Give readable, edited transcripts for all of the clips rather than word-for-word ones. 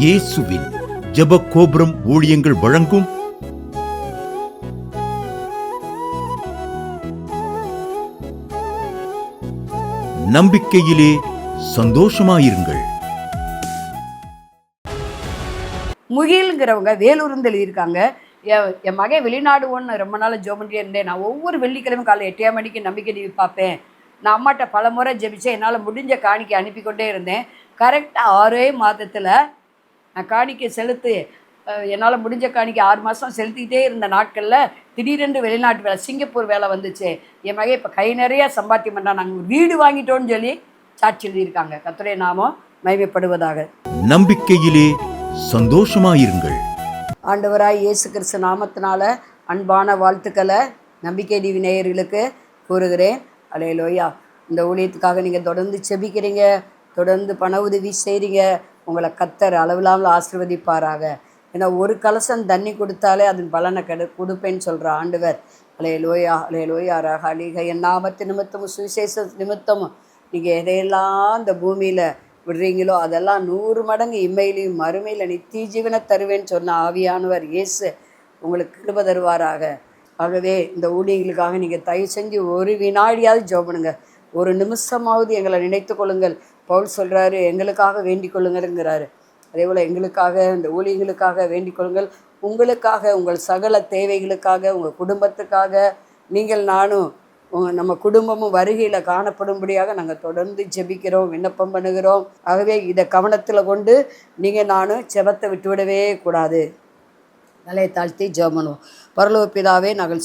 இயேசுவின் ஜெப கோபுரம் ஊழியங்கள் வழங்கும் நம்பிக்கையிலே சந்தோஷமாயிருங்கள். முகில்ங்கிறவங்க வேலூர்ந்து எழுதியிருக்காங்க. என் மகன் வெளிநாடு ஒன்று ரொம்ப நாள் ஜெபம் பண்ணிட்டே இருந்தேன். நான் ஒவ்வொரு வெள்ளிக்கிழமை காலை 8 மணிக்கு நம்பிக்கை டிவி பார்ப்பேன். நான் அம்மாட்ட பல முறை ஜெபிச்சேன். என்னால் முடிஞ்ச காணிக்கை அனுப்பி கொண்டே இருந்தேன். கரெக்டாக 6 மாதத்தில் நான் காணிக்கை செலுத்து என்னால் முடிஞ்ச காணிக்கை 6 மாதம் செலுத்திக்கிட்டே இருந்த நாட்களில் திடீரென்று வெளிநாட்டு வேலை, சிங்கப்பூர் வேலை வந்துச்சு. என் மகன் இப்போ கை நிறையா சம்பாத்தியம் பண்ணான். நாங்கள் வீடு வாங்கிட்டோன்னு சொல்லி சாட்சி எழுதியிருக்காங்க. கர்த்தருடைய நாமம் மகிமைப்படுவதாக. நம்பிக்கையிலே சந்தோஷமாயிருங்கள். ஆண்டவராய் இயேசு கிறிஸ்து நாமத்தினால அன்பான வாழ்த்துக்களை நம்பிக்கை டிவி நேயர்களுக்கு கூறுகிறேன். அல்லேலூயா. இந்த ஊழியத்துக்காக நீங்கள் தொடர்ந்து செபிக்கிறீங்க, தொடர்ந்து பண உதவி செய்கிறீங்க. உங்களை கர்த்தர் அளவில்லாமல் ஆசீர்வதிப்பாராக. ஏன்னா ஒரு கலசம் தண்ணி கொடுத்தாலே அதன் பலனை கொடுப்பேன்னு சொல்கிற ஆண்டவர். அல்லேலூயா அல்லேலூயா. ரஹாலிக என் நாமத்து நிமித்தமும் சுவிசேஷ நிமித்தமும் நீங்கள் எதையெல்லாம் இந்த பூமியில் விடுறீங்களோ அதெல்லாம் 100 மடங்கு இம்மையிலையும் மறுமையில் நித்திய ஜீவனை தருவேன்னு சொன்ன ஆவியானவர் இயேசு உங்களுக்கு கிருபை தருவாராக. ஆகவே இந்த ஊழியர்களுக்காக நீங்கள் தயவு செஞ்சு ஒரு வினாடியாவது ஜெபம் பண்ணுங்க. ஒரு நிமிஷமாவது எங்களை நினைத்து கொள்ளுங்கள். பவுல் சொல்கிறாரு, எங்களுக்காக வேண்டிக் கொள்ளுங்கிறாரு. அதே போல் எங்களுக்காக, இந்த ஊழியர்களுக்காக வேண்டிக் கொள்ளுங்கள். உங்களுக்காக, உங்கள் சகல தேவைகளுக்காக, உங்கள் குடும்பத்துக்காக, நீங்கள் நானும் நம்ம குடும்பமும் வருகையில் காணப்படும்படியாக நாங்கள் தொடர்ந்து ஜெபிக்கிறோம், விண்ணப்பம் பண்ணுகிறோம். ஆகவே இதை கவனத்தில் கொண்டு நீங்கள் நானும் ஜெபத்தை விட்டுவிடவே கூடாது. தலையை தாழ்த்தி ஜெபம் பண்ணுவோம். பரலோக பிதாவே, நாங்கள்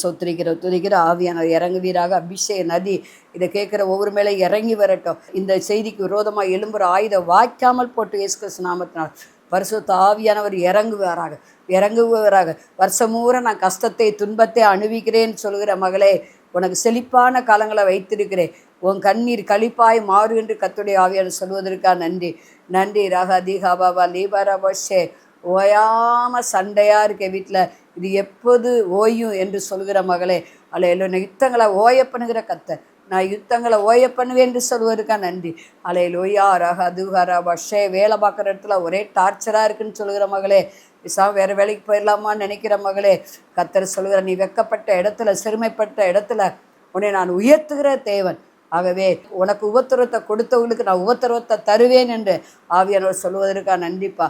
துதிக்கிற ஆவியானவர் இறங்குவீராக. அபிஷேக நதி இதை கேட்குற ஒவ்வொரு மேலே இறங்கி வரட்டும். இந்த செய்திக்கு விரோதமாக எழும்புற ஆயுதம் வாய்க்காமல் போட்டு இயேசு கிறிஸ்து நாமத்தினால் பரிசுத்த ஆவியானவர் இறங்குவராக. வருஷமூற நான் கஷ்டத்தை துன்பத்தை அனுபவிக்கிறேன்னு சொல்கிற மகளே, உனக்கு செழிப்பான காலங்களை வைத்திருக்கிறேன். உன் கண்ணீர் களிப்பாய் மாறு என்று கர்த்தருடைய ஆவியானவர் சொல்வதற்காக நன்றி நன்றி. ரஹதிஹாபாபா லீபரபஷே. ஓயாமல் சண்டையாக இருக்க வீட்டில் இது எப்போது ஓயும் என்று சொல்கிற மகளே, அலையில யுத்தங்களை ஓய பண்ணுகிற கர்த்தர், நான் யுத்தங்களை ஓய பண்ணுவேன் என்று சொல்வதற்காக நன்றி. அலையிலோயா ரஹதுஹரா பஷே. வேலை பார்க்குற இடத்துல ஒரே டார்ச்சராக இருக்குன்னு சொல்கிற மகளே, வேறு வேலைக்கு போயிடலாமான்னு நினைக்கிற மகளே, கர்த்தர் சொல்கிற நீ வெக்கப்பட்ட இடத்துல, சிறுமைப்பட்ட இடத்துல உன்னை நான் உயர்த்துகிற தேவன். ஆகவே உனக்கு உபத்திரவத்தை கொடுத்தவங்களுக்கு நான் உபத்திரவத்தை தருவேன் என்று ஆவியானவர் சொல்வதற்காக நன்றிப்பா.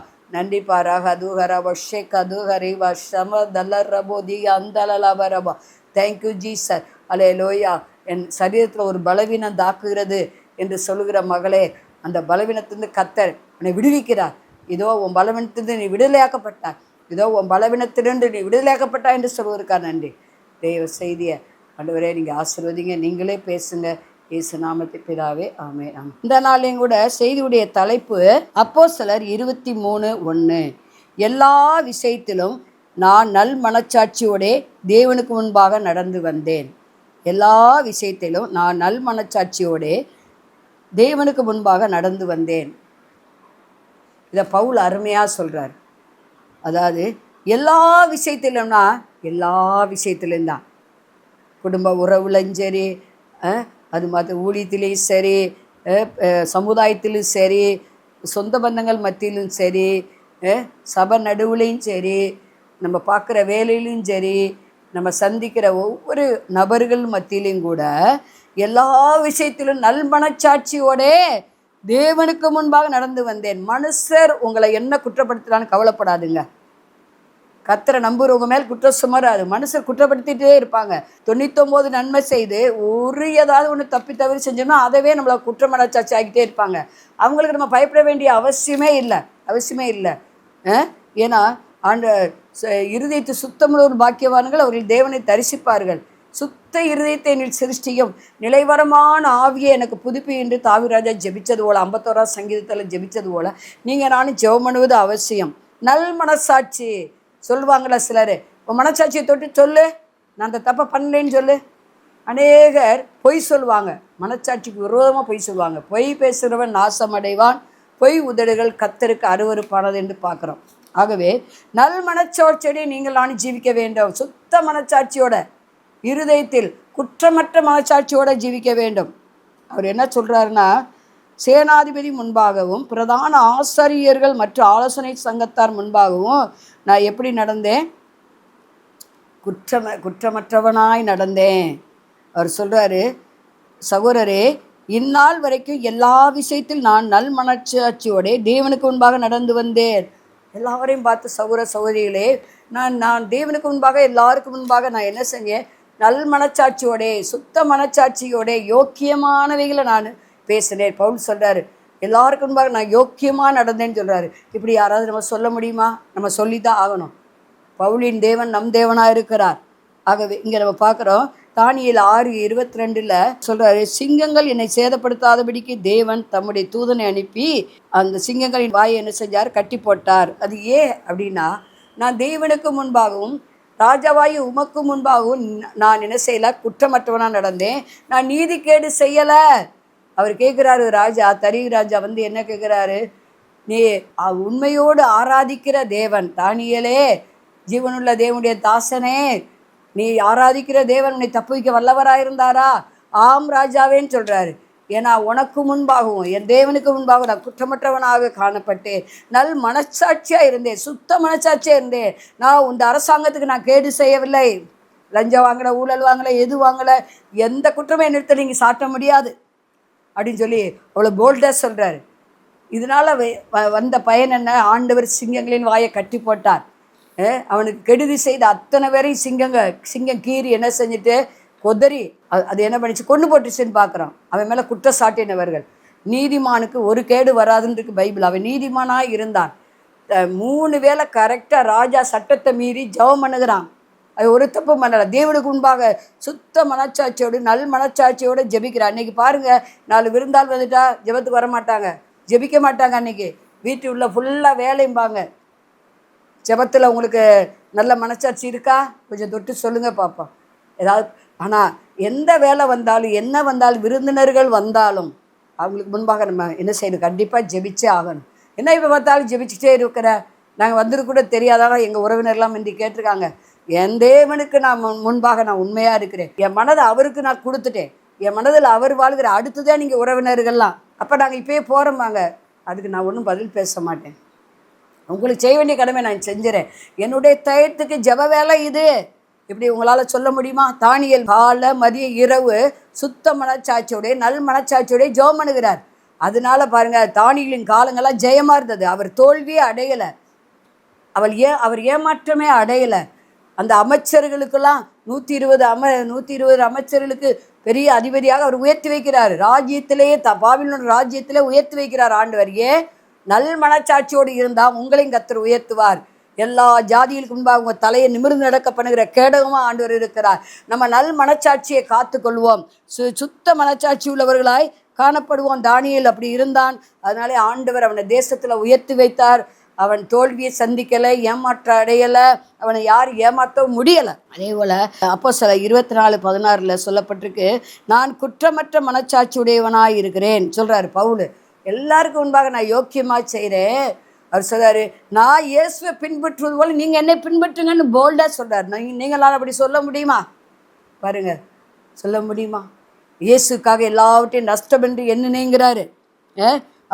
ரஹதுஹரா பஷே கதுஹரிவா ஷம தல்லரபோ தி அந்தலலபரபா. தேங்க்யூ ஜீசர். அல்லேலூயா. என் சரீரத்தில் ஒரு பலவீனம் தாக்குகிறது என்று சொல்லுகிற மகளே, அந்த பலவீனத்திலிருந்து கர்த்தர் உன்னை விடுவிக்கிறார். இதோ உன் பலவீனத்திலிருந்து நீ விடுதலையாக்கப்பட்டாய், இதோ உன் பலவீனத்திலிருந்து நீ விடுதலையாக்கப்பட்டாய் என்று சொல்வதற்காக நன்றி. தெய்வ செய்தியை ஆண்டவரே நீங்கள் ஆசீர்வதிங்க, நீங்களே பேசுங்க. இயேசு நாமத்தை பிதாவே, ஆமென். இந்த நாளையும் கூட செய்தியுடைய தலைப்பு அப்போஸ்தலர் 23:1. எல்லா விஷயத்திலும் நான் நல் மனச்சாட்சியோடே தேவனுக்கு முன்பாக நடந்து வந்தேன். எல்லா விஷயத்திலும் நான் நல் மனச்சாட்சியோடே தேவனுக்கு முன்பாக நடந்து வந்தேன். இதை பவுல் அருமையாக சொல்கிறார். அதாவது எல்லா விஷயத்திலும்னா எல்லா விஷயத்திலும் தான். குடும்ப உறவுலையும் சரி, அது மாதிரி ஊழியத்திலையும் சரி, சமுதாயத்திலும் சரி, சொந்த பந்தங்கள் மத்தியிலும் சரி, சபை நடுவுலையும் சரி, நம்ம பார்க்குற வேலையிலும் சரி, நம்ம சந்திக்கிற ஒவ்வொரு நபர்கள் மத்தியிலையும் கூட எல்லா விஷயத்திலும் நல் மனச்சாட்சியோடே தேவனுக்கு முன்பாக நடந்து வந்தேன். மனுஷர் உங்களை என்ன குற்றப்படுத்தலான்னு கவலைப்படாதுங்க. கர்த்தரை நம்புறவங்க மேல் குற்றம் சுமராது. மனுஷர் குற்றப்படுத்திகிட்டே இருப்பாங்க. 99 நன்மை செய்து ஒரு ஏதாவது ஒன்று தவறி செஞ்சோம்னா அதவே நம்மளை குற்ற மனச்சாட்சி ஆகிட்டே இருப்பாங்க. அவங்களுக்கு நம்ம பயப்பட வேண்டிய அவசியமே இல்லை. ஏன்னா இருதயத்தை சுத்தமுள்ள பாக்கியவான்கள் அவர்கள் தேவனை தரிசிப்பார்கள். சுத்த இருதயத்தை நீர் சிருஷ்டியும் நிலைவரமான ஆவியை எனக்கு புதுப்பி என்று தாவீது ஜெபிச்சது போல, 51 சங்கீதத்தில் ஜெபிச்சது போல நீங்கள் நானும் ஜெபம் பண்ணுவது அவசியம். நல் மனசாட்சி சொல்லுவாங்களா சிலர், உன் மனசாட்சியை தொட்டு சொல்லு, நான் அந்த தப்பை பண்ணலேன்னு சொல்லு. அநேகர் பொய் சொல்லுவாங்க, மனச்சாட்சிக்கு விரோதமாக பொய் சொல்லுவாங்க. பொய் பேசுகிறவன் நாசமடைவான், பொய் உதடுகள் கர்த்தருக்கு அருவருப்பானது என்று பார்க்குறோம். ஆகவே நல் மனச்சாட்சியோட நீங்கள் நானும் ஜீவிக்க வேண்டும். சுத்த மனச்சாட்சியோட, இருதயத்தில் குற்றமற்ற மனச்சாட்சியோடு ஜீவிக்க வேண்டும். அவர் என்ன சொல்கிறாருன்னா, சேனாதிபதி முன்பாகவும் பிரதான ஆசாரியர்கள் மற்றும் ஆலோசனை சங்கத்தார் முன்பாகவும் நான் எப்படி நடந்தேன்? குற்றமற்றவனாய் நடந்தேன். அவர் சொல்கிறாரு, சகோதரரே, இந்நாள் வரைக்கும் எல்லா விஷயத்தில் நான் நல் மனச்சாட்சியோட தேவனுக்கு முன்பாக நடந்து வந்தேன். எல்லாரையும் பார்த்து சகோதர சகோதரிகளே, நான் தேவனுக்கு முன்பாக எல்லாருக்கும் முன்பாக நான் என்ன செஞ்சேன்? நல் மனச்சாட்சியோட, சுத்த மனச்சாட்சியோட யோக்கியமானவைகளை நான் பேசினேன். பவுல் சொல்கிறாரு, எல்லாருக்கும் முன்பாக நான் யோக்கியமாக நடந்தேன்னு சொல்கிறாரு. இப்படி யாராவது நம்ம சொல்ல முடியுமா? நம்ம சொல்லி தான் ஆகணும். பவுலின் தேவன் நம் தேவனாக இருக்கிறார். ஆகவே இங்கே நம்ம பார்க்குறோம், தானியேல் 6:22 சொல்கிறாரு, சிங்கங்கள் என்னை சேதப்படுத்தாதபடிக்கு தேவன் தம்முடைய தூதனை அனுப்பி அந்த சிங்கங்களின் வாயை என்ன செஞ்சார்? கட்டி போட்டார். அது ஏன் அப்படின்னா, நான் தேவனுக்கு முன்பாகவும் ராஜாவாயி உமக்கு முன்பாகவும் நான் என்ன செய்யலை? குற்றமற்றவனாக நடந்தேன். நான் நீதிகேடு செய்யலை. அவர் கேட்குறாரு, ராஜா ராஜா என்ன கேட்குறாரு? நீ உண்மையோடு ஆராதிக்கிற தேவன் தானியேலே, ஜீவனுள்ள தேவனுடைய தாசனே, நீ ஆராதிக்கிற தேவன் உன்னை தப்புவிக்க வல்லவராயிருந்தாரா? ஆம் ராஜாவேன்னு சொல்கிறாரு. ஏன்னா உனக்கு முன்பாகவும் என் தேவனுக்கு முன்பாகவும் நான் குற்றமற்றவனாக காணப்பட்டேன். நல் மனச்சாட்சியாக இருந்தேன், சுத்த மனச்சாட்சியாக இருந்தேன். நான் இந்த அரசாங்கத்துக்கு நான் கேடு செய்யவில்லை. லஞ்சம் வாங்கலை, ஊழல் வாங்கலை, எது வாங்கலை, எந்த குற்றமே நிறுத்த நீங்கள் சாட்ட முடியாது அப்படின்னு சொல்லி அவ்வளோ போல்டாக சொல்கிறாரு. இதனால் வந்த பயன் என்ன? ஆண்டவர் சிங்கங்களின் வாயை கட்டி போட்டார். அவனுக்கு கெடுதி செய்த அத்தனை பேரையும் சிங்கம் கீறி என்ன செஞ்சுட்டு கொதறி அது என்ன பண்ணிச்சு? கொண்டு போட்டுச்சுன்னு பார்க்குறான். அவன் மேலே குற்றம் சாட்டினவர்கள். நீதிமானுக்கு ஒரு கேடு வராதுன்னு இருக்கு பைபிள். அவன் நீதிமானாக இருந்தான். 3 வேளை கரெக்டாக ராஜா சட்டத்தை மீறி ஜெபம் பண்ணுகிறான். அது ஒரு தப்பு பண்ணலை. தேவனுக்கு முன்பாக சுத்த மனச்சாட்சியோடு நல் மனச்சாட்சியோடு ஜெபிக்கிறான். அன்றைக்கி பாருங்கள், 4 விருந்தாள் வந்துட்டா ஜெபத்துக்கு வர மாட்டாங்க, ஜெபிக்க மாட்டாங்க. அன்றைக்கி வீட்டு உள்ள ஃபுல்லாக வேலையும்பாங்க. ஜெபத்தில் உங்களுக்கு நல்ல மனச்சாட்சி இருக்கா? கொஞ்சம் தொட்டு சொல்லுங்கள் பார்ப்போம். ஏதாவது ஆனால் எந்த வேலை வந்தாலும் என்ன வந்தாலும் விருந்தினர்கள் வந்தாலும் அவங்களுக்கு முன்பாக நம்ம என்ன செய்யணும்? கண்டிப்பாக ஜெபிச்சே ஆகணும். என்ன இப்போ பார்த்தாலும் ஜெபிச்சுட்டே இருக்கிற, நாங்கள் வந்தது கூட தெரியாதாலும் எங்கள் உறவினர்லாம் இன்றைக்கி கேட்டிருக்காங்க, என் தேவனுக்கு நான் முன்பாக நான் உண்மையாக இருக்கிறேன், என் மனதை அவருக்கு நான் கொடுத்துட்டேன், என் மனதில் அவர் வாழ்கிற, அடுத்துதான் நீங்கள் உறவினர்கள்லாம், அப்போ நாங்கள் இப்போயே போகிறோம்பாங்க. அதுக்கு நான் ஒன்றும் பதில் பேச மாட்டேன். உங்களுக்கு செய்ய வேண்டிய கடமை நான் செஞ்சுறேன். என்னுடைய டயத்துக்கு ஜெப வேலை இது. இப்படி உங்களால் சொல்ல முடியுமா? தானியேல் காலை மதிய இரவு சுத்த மனச்சாட்சியோடைய நல் மனச்சாட்சியோடைய ஜெபம் பண்ணுகிறார். அதனால பாருங்கள், தானியேலின் காலங்கள்லாம் ஜெயமாக இருந்தது. அவர் தோல்வியே அடையலை, அவர் ஏமாற்றமே அடையலை. அந்த அமைச்சர்களுக்கெல்லாம் 120 அமைச்சர்களுக்கு பெரிய அதிபதியாக அவர் உயர்த்தி வைக்கிறார். ராஜ்யத்திலேயே பாபிலோன் ராஜ்யத்திலே உயர்த்தி வைக்கிறார் ஆண்டவர். ஏன்? நல் மனச்சாட்சியோடு இருந்தால் உங்களையும் கர்த்தர் உயர்த்துவார். எல்லா ஜாதிகளுக்கு முன்பாக உங்கள் தலையை நிமிர்ந்து நடக்க பண்ணுகிற கேடகமாக ஆண்டவர் இருக்கிறார். நம்ம நல் மனச்சாட்சியை காத்து கொள்வோம், சுத்த மனச்சாட்சி உள்ளவர்களாய் காணப்படுவோம். தானியேல் அப்படி இருந்தான். அதனாலே ஆண்டவர் அவனை தேசத்தில் உயர்த்தி வைத்தார். அவன் தோல்வியை சந்திக்கலை, ஏமாற்ற அடையலை, அவனை யாரும் ஏமாற்றவும் முடியலை. அதே போல் அப்போஸ்தலர் 24:16 சொல்லப்பட்டிருக்கு, நான் குற்றமற்ற மனச்சாட்சி உடையவனாக இருக்கிறேன் சொல்கிறார் பவுல். எல்லாருக்கும் முன்பாக நான் யோக்கியமாக செய்கிறேன். அவர் சொல்கிறாரு, நான் இயேசுவை பின்பற்றுவது போல் நீங்கள் என்னை பின்பற்றுங்கன்னு போல்டாக சொல்கிறார். நீங்களால் அப்படி சொல்ல முடியுமா? பாருங்கள், சொல்ல முடியுமா? இயேசுக்காக எல்லாவற்றையும் நஷ்டம் என்று எண்ணினேங்கிறாரு.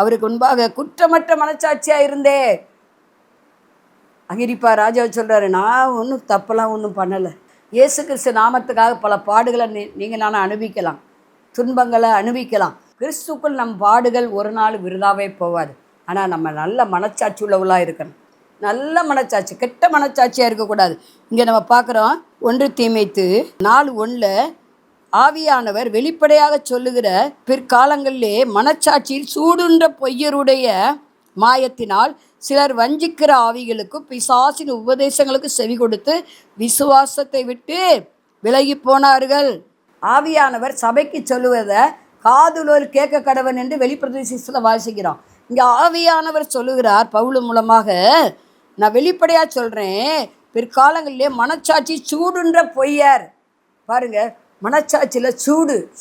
அவருக்கு முன்பாக குற்றமற்ற மனச்சாட்சியாக இருந்தேன். அகிரிப்பா ராஜாவை சொல்கிறாரு, நான் ஒன்றும் தப்பெல்லாம் ஒன்றும் பண்ணலை. இயேசு கிறிஸ்து நாமத்துக்காக பல பாடுகளை நீங்கள் நானும் அனுபவிக்கலாம், துன்பங்களை அனுபவிக்கலாம். கிறிஸ்துக்குள் நம் பாடுகள் ஒரு நாள் விருதாவே போவாது. ஆனால் நம்ம நல்ல மனச்சாட்சி உள்ளவளாக இருக்கணும். நல்ல மனச்சாட்சி, கெட்ட மனச்சாட்சியாக இருக்கக்கூடாது. இங்கே நம்ம பார்க்குறோம் 1 தீமோத்தேயு 4:1 ஆவியானவர் வெளிப்படையாக சொல்லுகிற பிற்காலங்களிலே மனச்சாட்சியில் சூடுன்ற பொய்யருடைய மாயத்தினால் சிலர் வஞ்சிக்கிற ஆவிகளுக்கும் பிசாசின் உபதேசங்களுக்கு செவி கொடுத்து விசுவாசத்தை விட்டு விலகி போனார்கள். ஆவியானவர் சபைக்கு சொல்லுவதை காதுலோர் கேட்க கடவன் என்று வெளிப்பிரதேசத்தில் வாசிக்கிறோம். இங்கே ஆவியானவர் சொல்லுகிறார் பவுல் மூலமாக, நான் வெளிப்படையாக சொல்கிறேன், பிற்காலங்களிலே மனச்சாட்சி சூடுன்ற பொய்யர். பாருங்கள், மனச்சாட்சியில்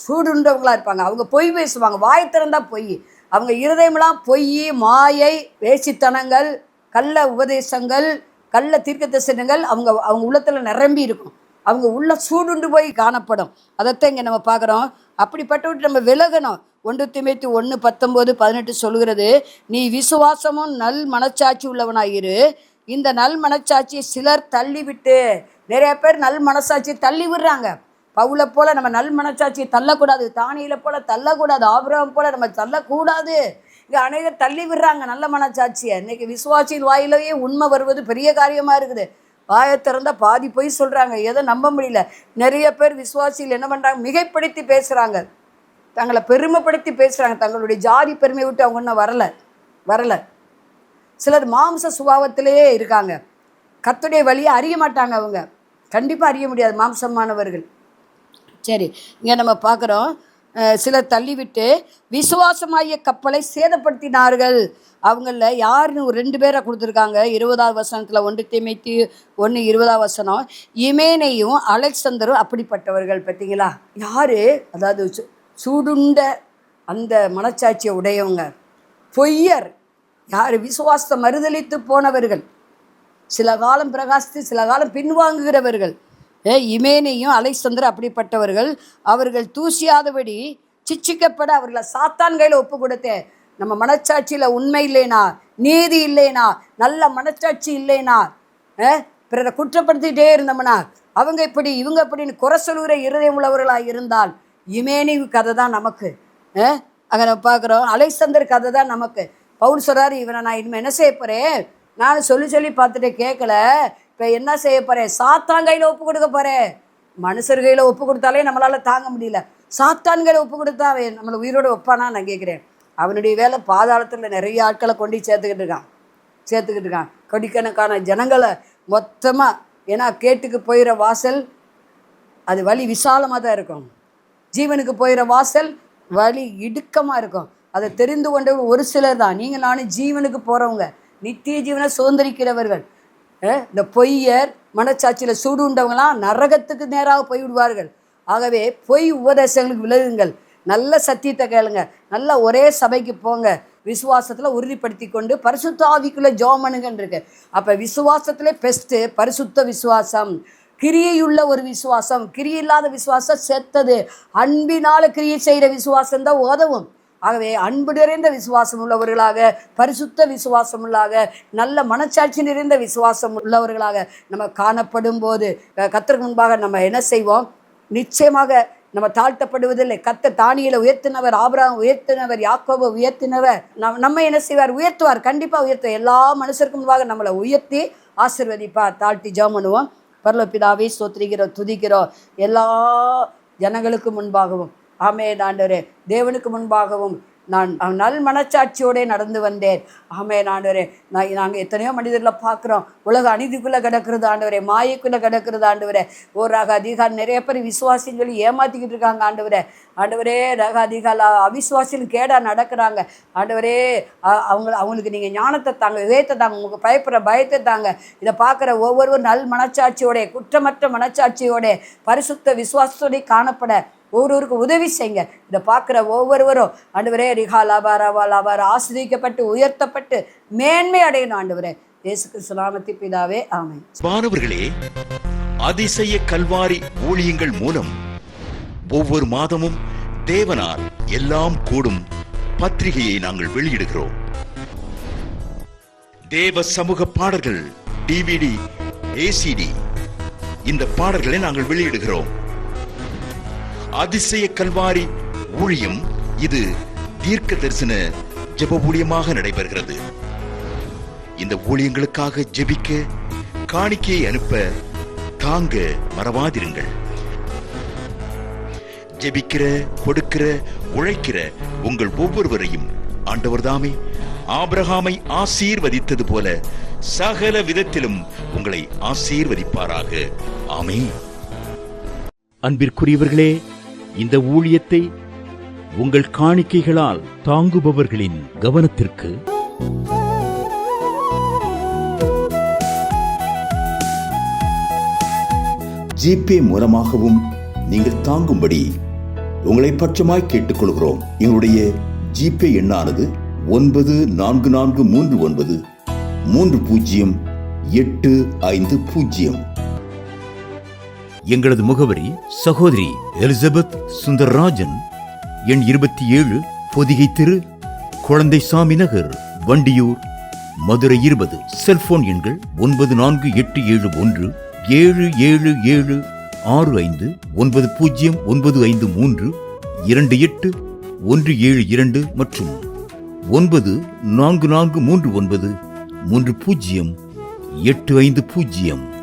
சூடுன்றவங்களாக இருப்பாங்க. அவங்க பொய் பேசுவாங்க, வாய் திறந்தா பொய். அவங்க இருதயமெல்லாம் பொய், மாயை, வேசித்தனங்கள், கள்ள உபதேசங்கள், கள்ள தீர்க்க தரிசனங்கள் அவங்க உள்ளத்தில் நிரம்பி இருக்கும். அவங்க உள்ள சூடுண்டு போய் காணப்படும். அதைத்தான் இங்கே நம்ம பார்க்குறோம். அப்படிப்பட்டு நம்ம விலகணும். 1 தீமோத்தேயு 1:19-18 சொல்கிறது, நீ விசுவாசமும் நல் மனச்சாட்சி உள்ளவனாயிரு. இந்த நல் மனச்சாட்சியை சிலர் தள்ளிவிட்டு, நிறைய பேர் நல் மனசாட்சியை தள்ளி விடுறாங்க. பவுலை போல நம்ம நல் மனச்சாட்சியை தள்ளக்கூடாது, தானியேலை போல தள்ளக்கூடாது, ஆபிரகாம் போல நம்ம தள்ளக்கூடாது. இங்கே அநேகர் தள்ளி விடுறாங்க நல்ல மனச்சாட்சியை. இன்னைக்கு விசுவாசியின் வாயிலேயே உண்மை வருவது பெரிய காரியமாக இருக்குது. வாயை திறந்தா பாதி போய் சொல்கிறாங்க, எதை நம்ப முடியல. நிறைய பேர் விசுவாசியில் என்ன பண்ணுறாங்க, மிகைப்படுத்தி பேசுகிறாங்க, தங்களை பெருமைப்படுத்தி பேசுகிறாங்க. தங்களுடைய ஜாதி பெருமையை விட்டு அவங்க இன்னும் வரலை. சிலர் மாம்ச சுபாவத்திலேயே இருக்காங்க. கர்த்தருடைய வழியை அறிய மாட்டாங்க. அவங்க கண்டிப்பாக அறிய முடியாது மாம்சமானவர்கள். சரி, இங்கே நம்ம பார்க்குறோம், சிலர் தள்ளிவிட்டு விசுவாசமாகிய கப்பலை சேதப்படுத்தினார்கள். அவங்கள யாருன்னு 2 பேரை கொடுத்துருக்காங்க. 20வது வசனத்தில் 1 தீமோத்தேயு 1:20 இமேனையும் அலெக்சந்தரும் அப்படிப்பட்டவர்கள். பார்த்தீங்களா, யார்? அதாவது சூடுண்ட அந்த மனச்சாட்சியை உடையவங்க, பொய்யர். யார்? விசுவாசத்தை மறுதலித்து போனவர்கள், சில காலம் பிரகாசித்து சில காலம் பின்வாங்குகிறவர்கள். இமேனையும் அலெக்சந்தரும் அப்படிப்பட்டவர்கள். அவர்கள் தூசியாதபடி சிச்சிக்கப்பட அவர்களை சாத்தான் கையில் ஒப்பு கொடுத்தேன். நம்ம மனச்சாட்சியில் உண்மை இல்லைனா, நீதி இல்லைனா, நல்ல மனச்சாட்சி இல்லைனா, பிறரை குற்றப்படுத்திகிட்டே இருந்தோம்னா, அவங்க இப்படி இவங்க இப்படின்னு குறை சொல்கிற இருதயம் உள்ளவர்களாக இருந்தால், இமேனி கதை தான் நமக்கு. அங்கே நம்ம பார்க்குறோம், அலெக்சந்தர் கதை தான் நமக்கு. பவுல் சொல்கிறாரு, இவனை நான் இனிமேல் என்ன செய்ய போகிறேன், நான் சொல்லி பார்த்துட்டு கேட்கல, இப்போ என்ன செய்ய போகிறேன், சாத்தான் கையில் ஒப்பு கொடுக்க போகிறேன். மனுஷர் கையில் ஒப்பு கொடுத்தாலே நம்மளால் தாங்க முடியல, சாத்தான் கையில் ஒப்பு கொடுத்தா அவன் நம்மளை உயிரோடு வைப்பானா நான் கேட்குறேன். அவனுடைய வேலை பாதாளத்தில் நிறைய ஆட்களை கொண்டு சேர்த்துக்கிட்டு இருக்கான். கொடிக்கணக்கான ஜனங்களை மொத்தமாக. ஏன்னா கேட்டுக்கு போயிட வாசல் அது வழி விசாலமாக தான் இருக்கும், ஜீவனுக்கு போயிட வாசல் வழி இடுக்கமாக இருக்கும். அதை தெரிந்து கொண்டவங்க ஒரு சிலர் தான். நீங்கள் நானும் ஜீவனுக்கு போகிறவங்க, நித்திய ஜீவனை சுதந்திரிக்கிறவர்கள். இந்த பொய்யர் மனச்சாட்சியில் சூடு உண்டவங்களாம் நரகத்துக்கு நேராக போய்விடுவார்கள். ஆகவே பொய் உபதேசங்களுக்கு விலகுங்கள், நல்ல சத்தியத்தை கேளுங்க, நல்ல ஒரே சபைக்கு போங்க, விசுவாசத்தில் உறுதிப்படுத்தி கொண்டு பரிசுத்த ஆவிக்குள்ளே ஜெபம் பண்ணுங்கன்னு இருக்கு. அப்போ விசுவாசத்திலே பெஸ்ட்டு பரிசுத்த விசுவாசம், கிரியையுள்ள ஒரு விசுவாசம். கிரியை இல்லாத விசுவாசம் செத்தது. அன்பினால் கிரியை செய்கிற விசுவாசம் தான் உதவும். ஆகவே அன்பு நிறைந்த விசுவாசம் உள்ளவர்களாக, பரிசுத்த விசுவாசம் உள்ளாக, நல்ல மனச்சாட்சி நிறைந்த விசுவாசம் உள்ளவர்களாக நம்ம காணப்படும் போது கர்த்தருக்கு முன்பாக நம்ம என்ன செய்வோம், நிச்சயமாக நம்ம தாழ்த்தப்படுவதில்லை. கர்த்தர் தானியேலை உயர்த்தினவர், ஆபிரகாம் உயர்த்தினவர், யாக்கோபை உயர்த்தினவர். நம்ம என்ன செய்வார், உயர்த்துவார், கண்டிப்பாக உயர்த்துவார். எல்லா மனுஷருக்கு முன்பாக நம்மளை உயர்த்தி ஆசீர்வதிப்பார். தாழ்த்தி ஜெபம் பண்ணுவோம். பரலோக பிதாவே, ஸ்தோத்திரிக்கிறோம், துதிக்கிறோம். எல்லா ஜனங்களுக்கு முன்பாகவும், ஆமென் ஆண்டவரே, தேவனுக்கு முன்பாகவும் நான் நல் மனச்சாட்சியோடே நடந்து வந்தேன். ஆமென் ஆண்டவரே. நாங்கள் எத்தனையோ மனிதர்களை பார்க்குறோம், உலக அநீதிக்குள்ளே கிடக்கிறது ஆண்டவரே, மாயக்குள்ளே கிடக்கிறது ஆண்டவரே. ரக அதிகால் நிறைய பேர் விசுவாசின்னு சொல்லி ஏமாற்றிக்கிட்டு இருக்காங்க ஆண்டவரே. ரக அதிகால் அவிசுவாசின்னு கேடாக நடக்கிறாங்க ஆண்டவரே. அவங்களுக்கு நீங்கள் ஞானத்தை தாங்க, விவேகத்தை தாங்க, உங்களுக்கு பயப்படுற பயத்தை தாங்க. இதை பார்க்குற ஒவ்வொருவரும் நல் மனச்சாட்சியோட, குற்றமற்ற மனச்சாட்சியோட, பரிசுத்த விசுவாசத்தோட காணப்பட ஒவ்வொருவருக்கும் உதவி செய்யுங்க. இதை பார்க்குற ஒவ்வொருவரும் ஆண்டவரே ரிகாலாபாராவாலாபார ஆசிரியக்கப்பட்டு உயர்த்தப்பட்டு மேன்மை அடையணும் ஆண்டவரே. இயேசு கிறிஸ்து நாமத்தில் பிதாவே, ஆமென். மாணவர்களே, அதிசய கல்வாரி ஊழியங்கள் மூலம் ஒவ்வொரு மாதமும் தேவனால் எல்லாம் கூடும் பத்திரிகையை நாங்கள் வெளியிடுகிறோம். தேவ சமூக பாடல்கள் DVD, ACD இந்த பாடல்களை நாங்கள் வெளியிடுகிறோம். அதிசய கல்வாரி ஊழியம் இது தீர்க்க தரிசன ஜெப ஊழியமாக நடைபெறுகிறது. இந்த ஊழியங்களுக்காக ஜெபிக்க, காணிக்கையை அனுப்ப தாங்க மறவாதிருங்கள். ஜெபிக்கிற, கொடுக்கிற, உழைக்கிற உங்கள் ஒவ்வொருவரையும் ஆண்டவர் தாமே ஆபிரகாமை ஆசீர்வதித்தது போல சகல விதத்திலும் உங்களை ஆசீர்வதிப்பாராக. ஆமென். அன்பிற்குரியவர்களே, இந்த ஊழியத்தை உங்கள் காணிக்கைகளால் தாங்குபவர்களின் கவனத்திற்கு ஜிபே மூலமாகவும் நீங்கள் தாங்கும்படி உங்களை பட்சமாய் கேட்டுக்கொள்கிறோம். எங்களுடைய ஜிபே எண்ணானது 9443930850. எங்களது முகவரி சகோதரி எலிசபெத் சுந்தரராஜன், எண் 27, பொதிகை தெரு, குழந்தைசாமி நகர், வண்டியூர், மதுரை 20. செல்போன் எண்கள் 9487177765, 9095328172 மற்றும் 9443930850.